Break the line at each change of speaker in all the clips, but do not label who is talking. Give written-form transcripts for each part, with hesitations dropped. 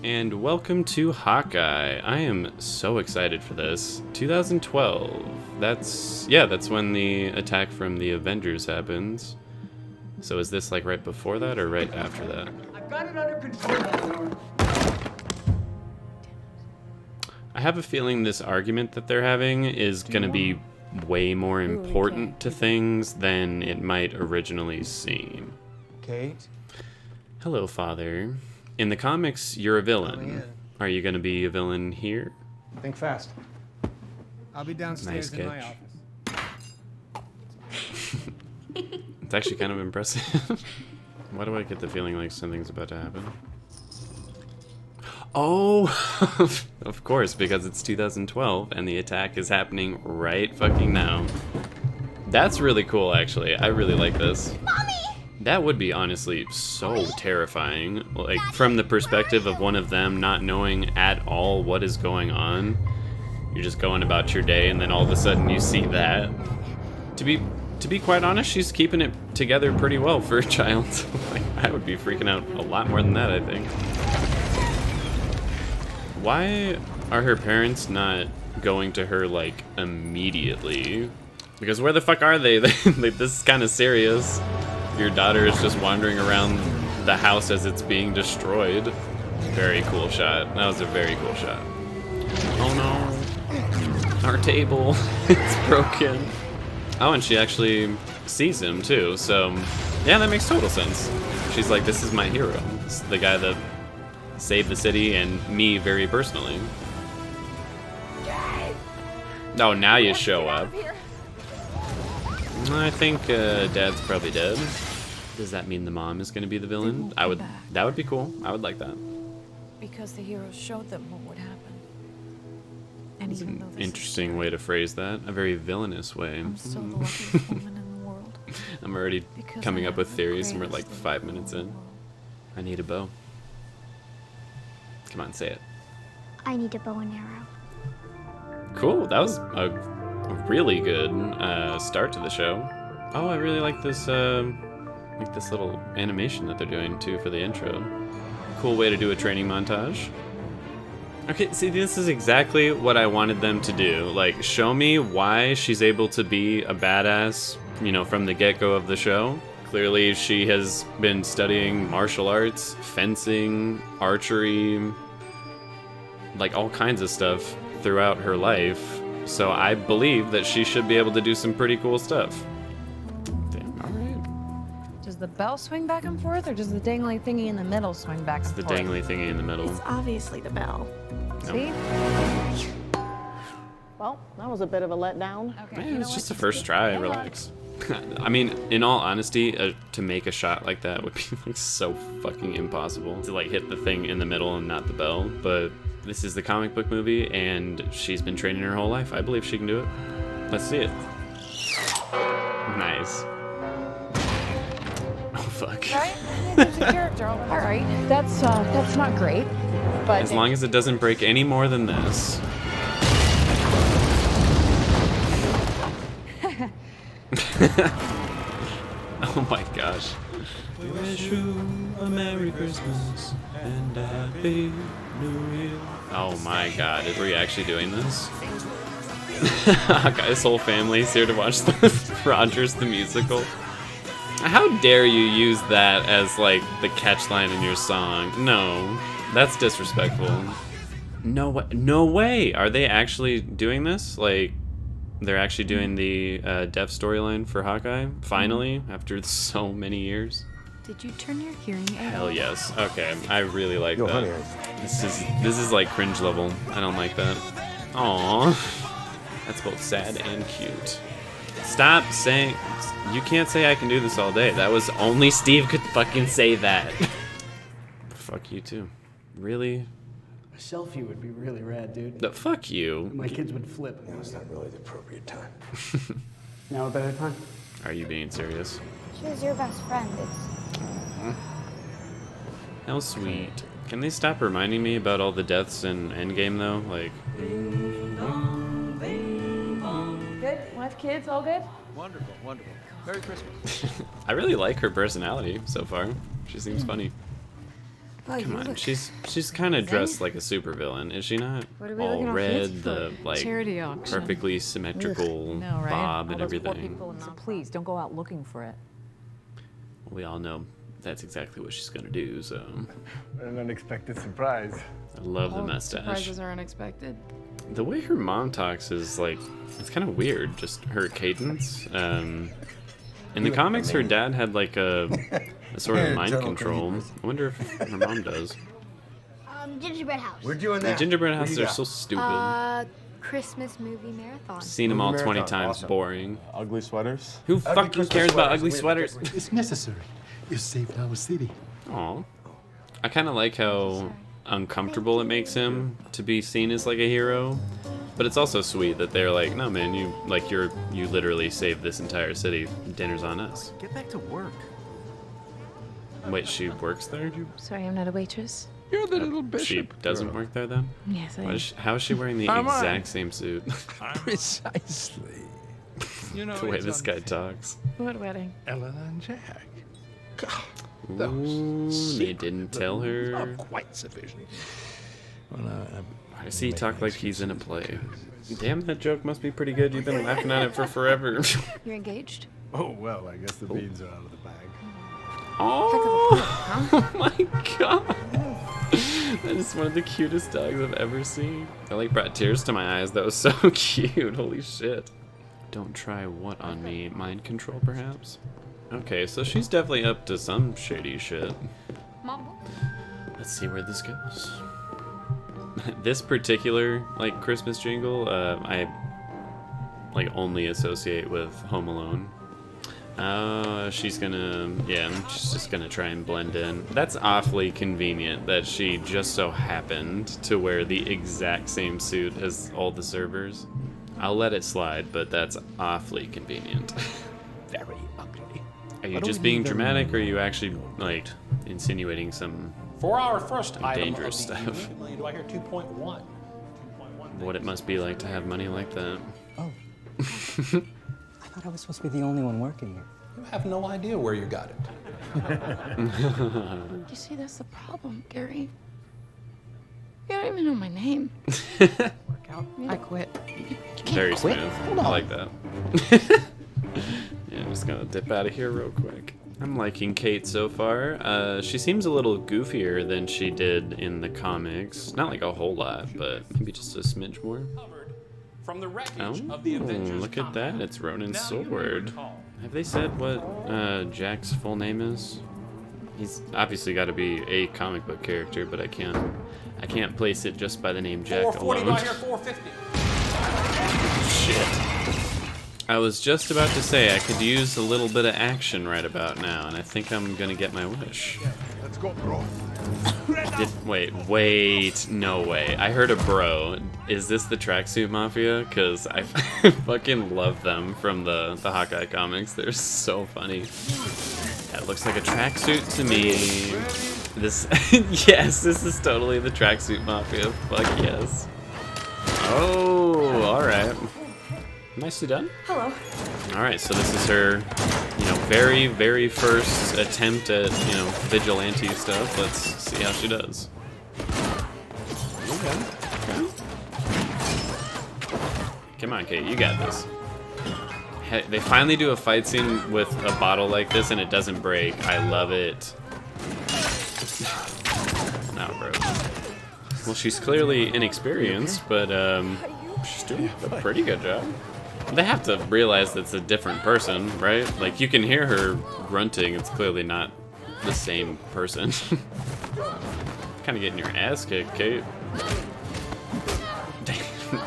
And welcome to Hawkeye. I am so excited for this. 2012. That's when the attack from the Avengers happens. So is this like right before that or right after that?
I've got it under control.
I have a feeling this argument that they're having is going to be way more important to things than it might originally seem.
Kate?
Hello, Father. In the comics, you're a villain. Are you going to be a villain here?
Think fast. I'll be downstairs
Nice
in my
catch.
office.
It's actually kind of impressive. Why do I get the feeling like something's about to happen? Oh, of course, because it's 2012 and the attack is happening right fucking now. That's really cool, actually. I really like this.
Mommy!
That would be honestly so terrifying. Like, from the perspective of one of them not knowing at all what is going on. You're just going about your day and then all of a sudden you see that. To be quite honest, she's keeping it together pretty well for a child. Like, I would be freaking out a lot more than that, I think. Why are her parents not going to her, like, immediately? Because where the fuck are they? Like, this is kind of serious. Your daughter is just wandering around the house as it's being destroyed. Very cool shot. That was a very cool shot. Oh no. Our table. It's broken. Oh, and she actually sees him too, so yeah, that makes total sense. She's like, this is my hero. This is the guy that saved the city and me very personally. Oh, now you show up. I think Dad's probably dead. Does that mean the mom is going to be the villain? That would be cool. I would like that.
Because the heroes showed them what would happen. And
That's
even though
an
this
interesting way to phrase that. A very villainous way.
I'm still the luckiest woman in the world.
I'm already
Because
coming
I
up with
have the
theories and we're like
greatest
5
love in
minutes
the
in.
world.
I need a bow. Come on, say it.
I need a bow and arrow.
Cool. That was a really good start to the show. Oh, I really like this little animation that they're doing too for the intro. Cool way to do a training montage. Okay, see, this is exactly what I wanted them to do. Like, show me why she's able to be a badass, you know, from the get-go of the show. Clearly, she has been studying martial arts, fencing, archery, like all kinds of stuff throughout her life. So I believe that she should be able to do some pretty cool stuff. Damn, all right.
Does the bell swing back and forth, or does the dangly thingy in the middle swing back and
The
forth?
dangly thingy in the middle.
It's obviously the bell.
See?
Well, that was a bit of a letdown.
Okay.
Man,
you know
it's
what?
just the first try. Relax. I mean, in all honesty, to make a shot like that would be like so fucking impossible to like hit the thing in the middle and not the bell. But this is the comic book movie, and she's been training her whole life. I believe she can do it. Let's see it. Nice. Oh fuck.
Right? There's a character. All right. That's not great. But
As long as it doesn't break any more than this. Oh my gosh. We wish you a Merry Christmas and a Happy New Year. Oh my god, are we actually doing this? Hawkeye's whole family's here to watch the Rogers the musical. How dare you use that as like the catchline in your song? No, that's disrespectful. No way! Are they actually doing this? Like, they're actually doing the deaf storyline for Hawkeye? Finally, after so many years?
did you turn your hearing aid
Hell
off?
yes. Okay, I really like that. This is like cringe level. I don't like that. Aww. That's both sad and cute. Stop saying... You can't say I can do this all day. That was only Steve could fucking say that. Fuck you too. Really?
A selfie would be really rad, dude.
No, fuck you.
My kids would flip.
Now it's not really the appropriate time.
Now a better time?
Are you being serious?
She was your best friend. It's
How sweet. Can they stop reminding me about all the deaths in Endgame though? Like...
Good? Wife, kids, all good?
Wonderful, wonderful. Merry Christmas.
I really like her personality so far. She seems funny. Come on, she's kind of dressed like a supervillain, is she not?
What are we
All
looking all
red,
fancy
the
for?
like
Charity auction.
perfectly symmetrical
No, right?
bob
All
and
those poor
everything.
people so please don't go out looking for it.
We all know that's exactly what she's gonna do. So
An unexpected surprise.
I love the
All
mustache.
surprises are unexpected.
The way her mom talks is like, it's kind of weird, just her cadence. In the comics, her dad had like a sort of mind control. I wonder if her mom does.
Gingerbread House.
We're doing
The
that.
gingerbread
What do
houses
you
are
got?
so stupid.
Christmas movie marathon.
Seen them all
Movie
20
marathon,
times,
awesome.
boring.
Ugly sweaters?
Who
Ugly
fucking
Christmas
cares about
sweaters.
ugly
We-
sweaters?
It's necessary. You saved our city.
Aw. I kind of like how uncomfortable it makes him to be seen as like a hero, but it's also sweet that they're like, no man, you literally saved this entire city. Dinner's on us.
Get back to work.
Wait, she works there?
Sorry, I'm not a waitress.
You're the little
She
bishop.
doesn't work there then?
Yes, I
Why
am.
how is she wearing the
Come on.
exact same suit?
Precisely. You know,
The way
it's
this guy
unfair.
talks.
What wedding?
Ellen and Jack.
Ooh, they didn't tell her.
Not quite sufficient. Well,
Why does he talk like he's in a play? Damn, that joke must be pretty good. You've been laughing at it for forever.
You're engaged?
Oh, well, I guess the beans are out of the bag.
Oh my god. That is one of the cutest dogs I've ever seen. That like brought tears to my eyes. That was so cute. Holy shit. Don't try what on me? Mind control, perhaps? Okay, so she's definitely up to some shady shit. Let's see where this goes. This particular like Christmas jingle, I like only associate with Home Alone. She's just gonna try and blend in. That's awfully convenient that she just so happened to wear the exact same suit as all the servers. I'll let it slide, but that's awfully convenient.
Very ugly.
Are you
What do
just
we
being
need them-
dramatic, or are you actually like insinuating some
For our first item
dangerous
of the
stuff?
evening, do I hear 2.1?
What it must be like to have money like that?
Oh. I thought I was supposed to be the only one working here.
You have no idea where you got it.
You see, that's the problem, Gary. You don't even know my name. I quit.
Very
quit.
smooth.
Hold
I
on.
like that. Yeah, I'm just gonna dip out of here real quick. I'm liking Kate so far. She seems a little goofier than she did in the comics. Not like a whole lot, but maybe just a smidge more.
From the wreckage
Oh,
of the Avengers
look at that. It's Ronin's
Now you may
sword.
recall.
Have they said what Jack's full name is? He's obviously got to be a comic book character, but I can't place it just by the name Jack
440, do
alone.
I hear 450?
Shit. I was just about to say I could use a little bit of action right about now, and I think I'm gonna get my wish.
Let's go, bro.
Wait, no way. I heard a bro. Is this the Tracksuit Mafia? Because I fucking love them from the Hawkeye comics. They're so funny. That looks like a tracksuit to me. This, yes, this is totally the Tracksuit Mafia. Fuck yes. Oh, alright. Nicely done.
Hello.
Alright, so this is her, very, very first attempt at, vigilante stuff. Let's see how she does. Okay. Come on, Kate, you got this. They finally do a fight scene with a bottle like this and it doesn't break. I love it. Now it broke. Well, she's clearly inexperienced, but she's doing a pretty good job. They have to realize that's a different person, right? Like, you can hear her grunting. It's clearly not the same person. Kind of getting your ass kicked, Kate.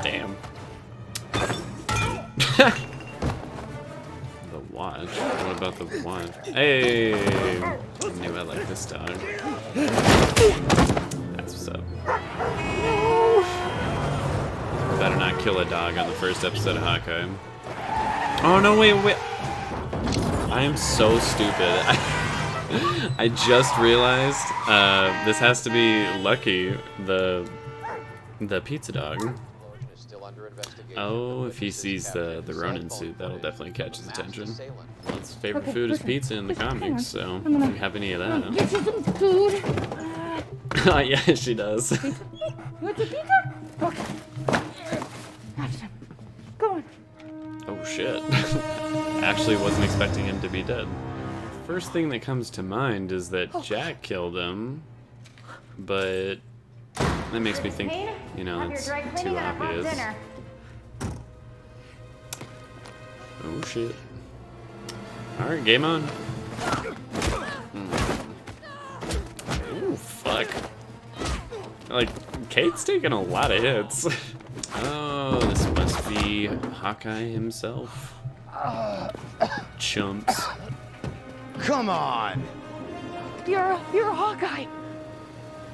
Damn. The watch? What about the watch? Hey! I knew I liked this dog. That's what's up. Better not kill a dog on the first episode of Hawkeye. Oh no, wait. I am so stupid. I just realized this has to be Lucky, the pizza dog. Oh, if he sees the Ronin suit, that'll definitely catch his attention. Well, his favorite food is pizza in the comics, so if you have any of that.
Get you some food.
Yeah, she does.
You want some pizza? Okay. Have some. Go on.
Oh shit. Actually wasn't expecting him to be dead. First thing that comes to mind is that Jack killed him, but that makes me think, you know, it's too obvious. Oh shit. Alright, game on. Ooh, fuck. Like, Kate's taking a lot of hits. Oh, this must be Hawkeye himself. Chumps.
Come on!
You're a Hawkeye.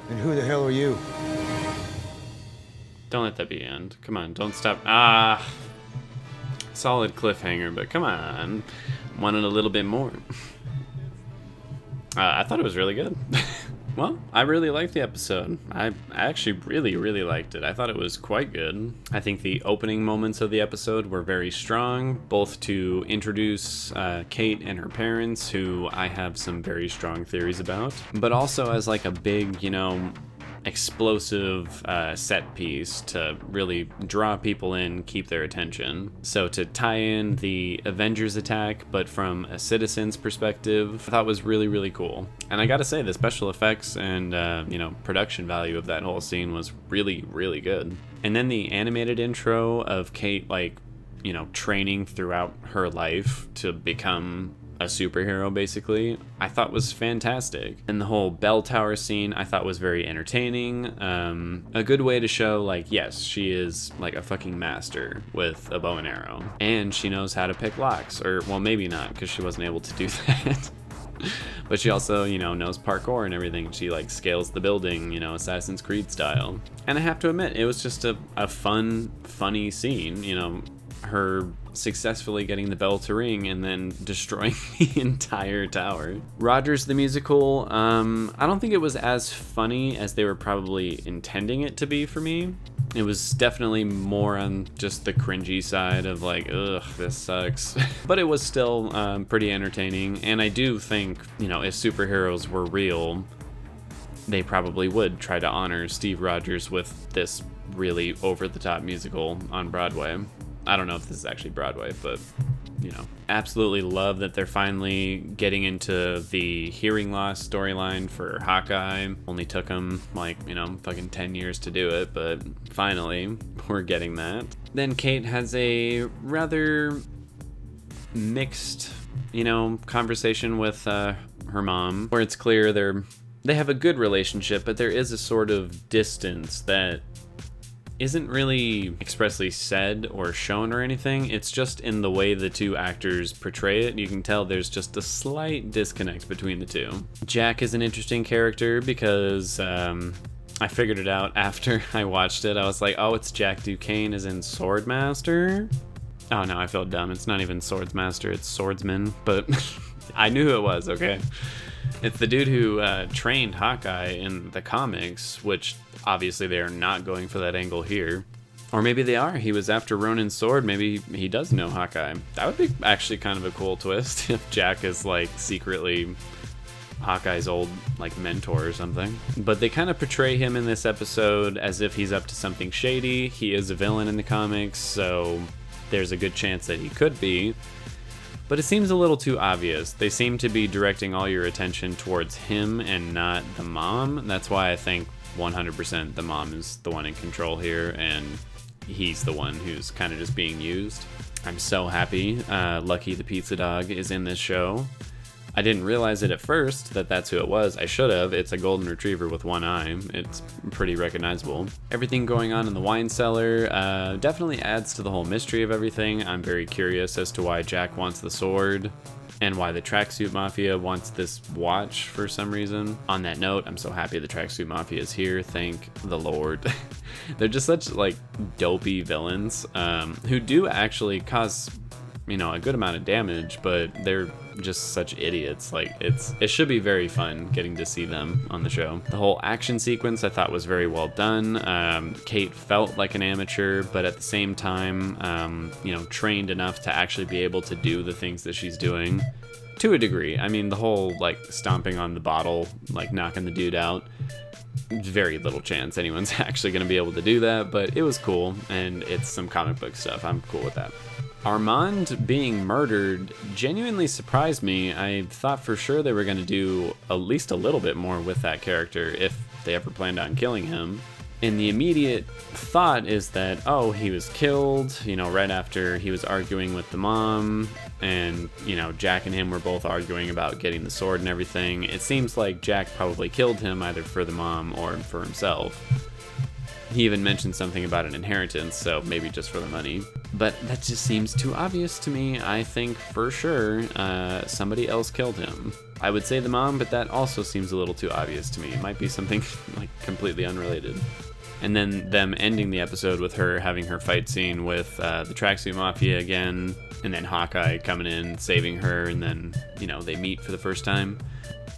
And who the hell are you?
Don't let that be end. Come on, don't stop. Ah. Solid cliffhanger, but come on. Wanted a little bit more. I thought it was really good. Well, I really liked the episode. I actually really liked it. I thought it was quite good. I think the opening moments of the episode were very strong, both to introduce Kate and her parents, who I have some very strong theories about, but also as like a big, you know, explosive set piece to really draw people in, keep their attention. So to tie in the Avengers attack, but from a citizen's perspective, I thought was really cool. And I gotta say, the special effects and you know, production value of that whole scene was really good. And then the animated intro of Kate, like, you know, training throughout her life to become a superhero, basically, I thought was fantastic. And the whole bell tower scene I thought was very entertaining. A good way to show, like, yes, she is like a fucking master with a bow and arrow, and she knows how to pick locks, or well, maybe not, because she wasn't able to do that. But she also, you know, knows parkour and everything. She like scales the building, you know, Assassin's Creed style. And I have to admit, it was just a fun, funny scene, you know, her successfully getting the bell to ring and then destroying the entire tower. Rogers the musical, I don't think it was as funny as they were probably intending it to be for me. It was definitely more on just the cringy side of like, ugh, this sucks. But it was still pretty entertaining, and I do think, you know, if superheroes were real, they probably would try to honor Steve Rogers with this really over-the-top musical on Broadway. I don't know if this is actually Broadway, but, you know. Absolutely love that they're finally getting into the hearing loss storyline for Hawkeye. Only took them, like, you know, fucking 10 years to do it, but finally, we're getting that. Then Kate has a rather mixed, you know, conversation with her mom, where it's clear they have a good relationship, but there is a sort of distance that isn't really expressly said or shown or anything. It's just in the way the two actors portray it. You can tell there's just a slight disconnect between the two. Jack is an interesting character because I figured it out after I watched it. I was like, oh, it's Jack Duquesne as in Swordmaster? Oh no, I felt dumb. It's not even Swordsmaster, it's Swordsman, but I knew who it was, okay? It's the dude who trained Hawkeye in the comics, which obviously they are not going for that angle here. Or maybe they are. He was after Ronin's sword. Maybe he does know Hawkeye. That would be actually kind of a cool twist if Jack is like secretly Hawkeye's old like mentor or something. But they kind of portray him in this episode as if he's up to something shady. He is a villain in the comics, so there's a good chance that he could be. But it seems a little too obvious. They seem to be directing all your attention towards him and not the mom. That's why I think 100% the mom is the one in control here, and he's the one who's kind of just being used. I'm so happy Lucky the Pizza Dog is in this show. I didn't realize it at first that that's who it was. I should have. It's a golden retriever with one eye. It's pretty recognizable. Everything going on in the wine cellar definitely adds to the whole mystery of everything. I'm very curious as to why Jack wants the sword and why the Tracksuit Mafia wants this watch for some reason. On that note, I'm so happy the Tracksuit Mafia is here. Thank the Lord. They're just such like dopey villains who do actually cause, you know, a good amount of damage, but they're just such idiots. Like it should be very fun getting to see them on the show. The whole action sequence I thought was very well done. Kate felt like an amateur, but at the same time, you know, trained enough to actually be able to do the things that she's doing To a degree. I mean, the whole, like, stomping on the bottle, like, knocking the dude out, very little chance anyone's actually going to be able to do that, but it was cool, and it's some comic book stuff. I'm cool with that. Armand being murdered genuinely surprised me. I thought for sure they were going to do at least a little bit more with that character if they ever planned on killing him. And the immediate thought is that, oh, he was killed, you know, right after he was arguing with the mom, and, you know, Jack and him were both arguing about getting the sword and everything. It seems like Jack probably killed him either for the mom or for himself. He even mentioned something about an inheritance, so maybe just for the money. But that just seems too obvious to me. I think for sure somebody else killed him. I would say the mom, but that also seems a little too obvious to me. It might be something like completely unrelated. And then them ending the episode with her having her fight scene with the Tracksuit Mafia again, and then Hawkeye coming in, saving her, and then, you know, they meet for the first time.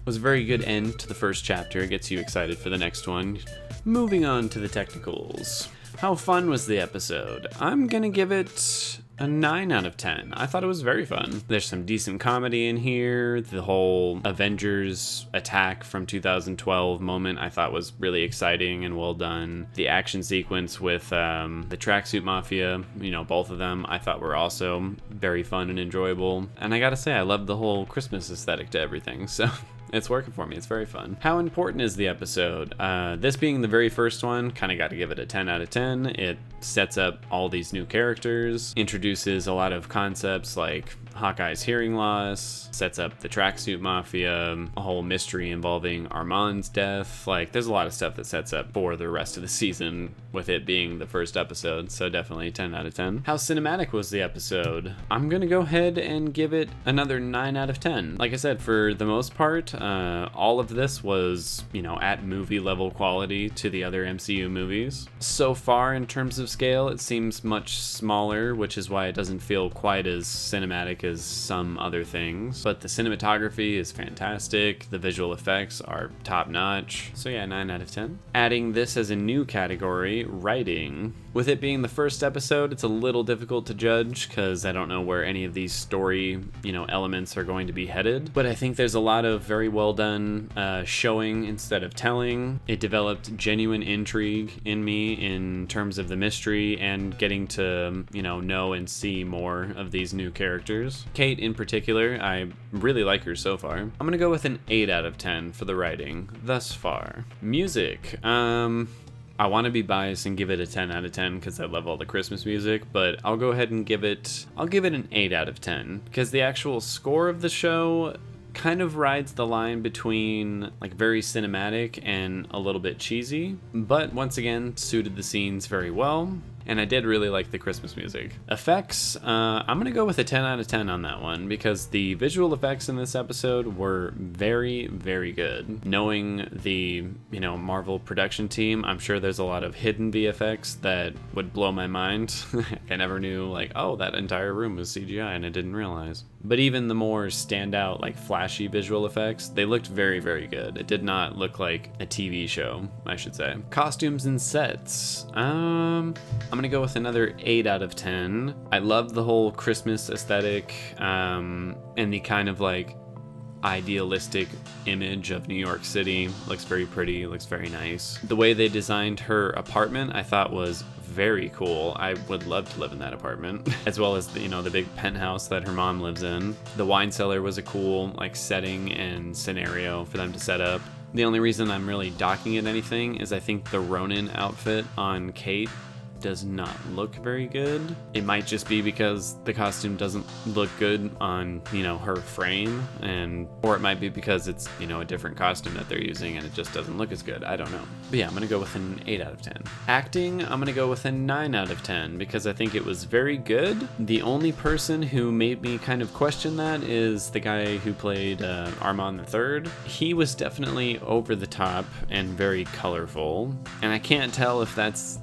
Was a very good end to the first chapter. It gets you excited for the next one. Moving on to the technicals. How fun was the episode? I'm gonna give it a 9 out of 10. I thought it was very fun. There's some decent comedy in here. The whole Avengers attack from 2012 moment I thought was really exciting and well done. The action sequence with the Tracksuit Mafia, you know, both of them, I thought were also very fun and enjoyable. And I gotta say, I love the whole Christmas aesthetic to everything, so it's working for me. It's very fun. How important is the episode? This being the very first one, kind of got to give it a 10 out of 10. It sets up all these new characters, introduces a lot of concepts like Hawkeye's hearing loss, sets up the Tracksuit Mafia, a whole mystery involving Armand's death. Like, there's a lot of stuff that sets up for the rest of the season with it being the first episode, so definitely 10 out of 10. How cinematic was the episode? I'm gonna go ahead and give it another 9 out of 10. Like I said, for the most part, all of this was, you know, at movie level quality to the other MCU movies. So far, in terms of scale, it seems much smaller, which is why it doesn't feel quite as cinematic as some other things. But the cinematography is fantastic. The visual effects are top notch. So yeah, 9 out of 10. Adding this as a new category, writing. With it being the first episode, it's a little difficult to judge because I don't know where any of these story, you know, elements are going to be headed. But I think there's a lot of very well done showing instead of telling. It developed genuine intrigue in me in terms of the mystery and getting to, you know and see more of these new characters. Kate in particular, I really like her so far. I'm gonna go with an 8 out of 10 for the writing thus far. Music. I want to be biased and give it a 10 out of 10 because I love all the Christmas music, but I'll go ahead and give it an 8 out of 10 because the actual score of the show kind of rides the line between like very cinematic and a little bit cheesy, but once again suited the scenes very well. And I did really like the Christmas music. Effects, I'm gonna go with a 10 out of 10 on that one because the visual effects in this episode were very, very good. Knowing the, you know, Marvel production team, I'm sure there's a lot of hidden VFX that would blow my mind. I never knew, like, oh, that entire room was CGI and I didn't realize. But even the more standout, like flashy visual effects, they looked very, very good. It did not look like a TV show, I should say. Costumes and sets. I'm gonna go with another 8 out of 10. I love the whole Christmas aesthetic and the kind of like idealistic image of New York City. Looks very pretty, looks very nice. The way they designed her apartment I thought was very cool. I would love to live in that apartment, as well as the, you know, the big penthouse that her mom lives in. The wine cellar was a cool like setting and scenario for them to set up. The only reason I'm really docking it anything is I think the Ronin outfit on Kate does not look very good. It might just be because the costume doesn't look good on, you know, her frame, or it might be because it's, you know, a different costume that they're using and it just doesn't look as good. I don't know. But yeah, I'm gonna go with an 8 out of 10. Acting, I'm gonna go with a 9 out of 10 because I think it was very good. The only person who made me kind of question that is the guy who played Armand III. He was definitely over the top and very colorful, and I can't tell if that's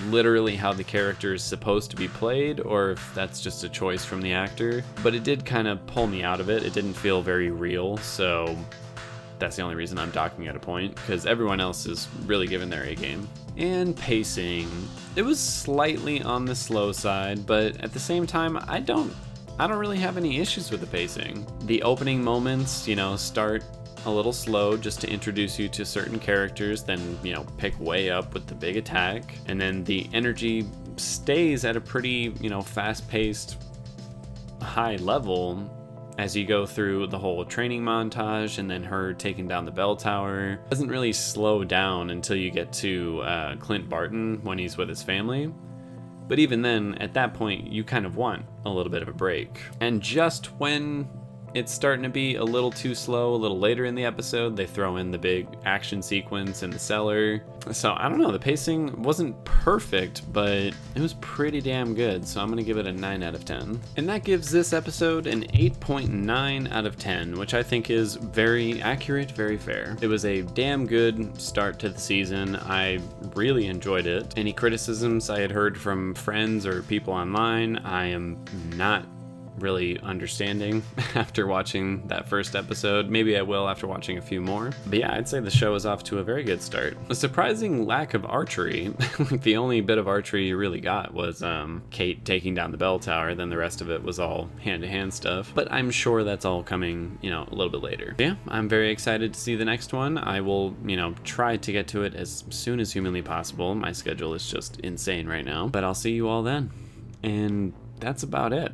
literally how the character is supposed to be played or if that's just a choice from the actor, but it did kind of pull me out of it. It didn't feel very real, so that's the only reason I'm docking at a point, because everyone else is really giving their A game. And pacing, it was slightly on the slow side, but at the same time I don't I don't really have any issues with the pacing. The opening moments, you know, start a little slow just to introduce you to certain characters, then, you know, pick way up with the big attack. And then the energy stays at a pretty, you know, fast-paced, high level as you go through the whole training montage and then her taking down the bell tower. It doesn't really slow down until you get to Clint Barton when he's with his family. But even then, at that point, you kind of want a little bit of a break. And just when it's starting to be a little too slow, a little later in the episode, they throw in the big action sequence in the cellar. So I don't know, the pacing wasn't perfect, but it was pretty damn good. So I'm gonna give it a 9 out of 10. And that gives this episode an 8.9 out of 10, which I think is very accurate, very fair. It was a damn good start to the season. I really enjoyed it. Any criticisms I had heard from friends or people online, I am not really understanding after watching that first episode. Maybe I will after watching a few more. But yeah, I'd say the show is off to a very good start. A surprising lack of archery. Like the only bit of archery you really got was Kate taking down the bell tower, then the rest of it was all hand-to-hand stuff. But I'm sure that's all coming, you know, a little bit later. Yeah, I'm very excited to see the next one. I will, you know, try to get to it as soon as humanly possible. My schedule is just insane right now. But I'll see you all then. And that's about it.